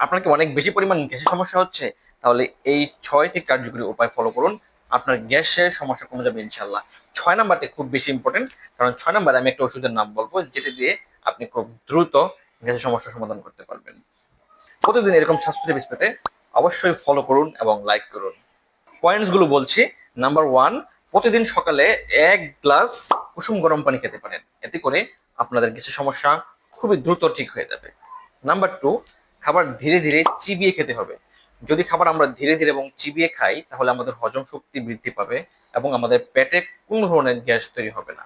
আপনার কি অনেক বেশি পরিমাণ গ্যাসের সমস্যা হচ্ছে? তাহলে এই 6টি কার্যকরী উপায় ফলো করুন। আপনার গ্যাসের সমস্যা কমে যাবে ইনশাল্লাহ। 6 নাম্বারটি খুব বেশি ইম্পর্টেন্ট, কারণ 6 নাম্বারে আমি একটা ওষুধের নাম বলবো যেটা দিয়ে আপনি খুব দ্রুত গ্যাসের সমস্যার সমাধান করতে পারবেন। প্রতিদিন এরকম স্বাস্থ্য টিপস পেতে অবশ্যই ফলো করুন এবং লাইক করুন। পয়েন্টস গুলো বলছি। নাম্বার 1, প্রতিদিন সকালে 1 গ্লাস কুসুম গরম পানি খেতে পারেন, এতে করে আপনাদের গ্যাসের সমস্যা খুবই দ্রুত ঠিক হয়ে যাবে। নাম্বার 2, খাবার ধীরে ধীরে চিবিয়ে খেতে হবে। যদি খাবার আমরা ধীরে ধীরে এবং চিবিয়ে খাই তাহলে আমাদের হজম শক্তি বৃদ্ধি পাবে এবং আমাদের পেটে কোনো ধরনের গ্যাস তৈরি হবে না।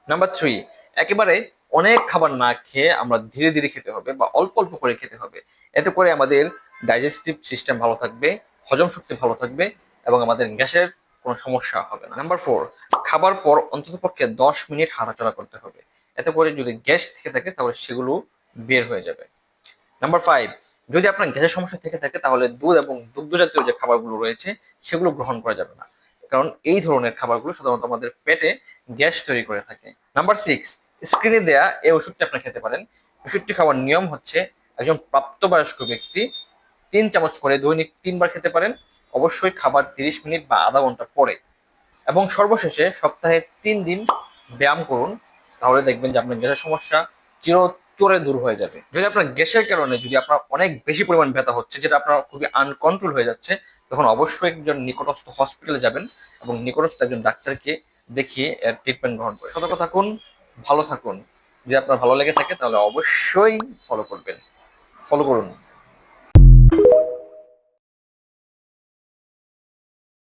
নাম্বার 3, একেবারে অনেক খাবার না খেয়ে আমরা ধীরে ধীরে খেতে হবে বা অল্প অল্প করে খেতে হবে। এতে করে আমাদের ডাইজেস্টিভ সিস্টেম ভালো থাকবে, হজম শক্তি ভালো থাকবে এবং আমাদের গ্যাসের কোনো সমস্যা হবে না। নাম্বার 4, খাবার পর অন্ততপক্ষে 10 মিনিট হাঁটাচলা করতে হবে। এতে করে যদি গ্যাস থেকে থাকে তাহলে সেগুলো বের হয়ে যাবে। নাম্বার 5, যদি আপনার গ্যাসের সমস্যা থেকে থাকে তাহলে দুধ এবং দুগ্ধ জাতীয় যে খাবারগুলো রয়েছে সেগুলো গ্রহণ করা যাবে না, কারণ এই ধরনের খাবারগুলো সাধারণত আমাদের পেটে গ্যাস তৈরি করে থাকে। নাম্বার 6, স্ক্রিনে দেয়া এই ওষুধটি আপনি খেতে পারেন। ওষুধটি খাওয়ার নিয়ম হচ্ছে একজন প্রাপ্তবয়স্ক ব্যক্তি 3 চামচ করে দৈনিক 3 বার খেতে পারেন, অবশ্যই খাবার 30 মিনিট বা আধা ঘন্টা পরে। এবং সর্বশেষে সপ্তাহে 3 দিন ব্যায়াম করুন, তাহলে দেখবেন যে আপনার গ্যাসের সমস্যা চিরতরে দূর হয়ে যাবে। যদি আপনার গ্যাসের কারণে যদি আপনার অনেক বেশি পরিমাণ ব্যথা হচ্ছে, যেটা আপনার খুবই আনকন্ট্রোল হয়ে যাচ্ছে, তখন অবশ্যই একজন নিকটস্থ হসপিটালে যাবেন এবং নিকটস্থ একজন ডাক্তারকে দেখিয়ে এর ট্রিটমেন্ট গ্রহণ করুন। সতর্ক থাকুন, ভালো থাকুন। যদি আপনার ভালো লেগে থাকে তাহলে অবশ্যই ফলো করবেন, ফলো করুন।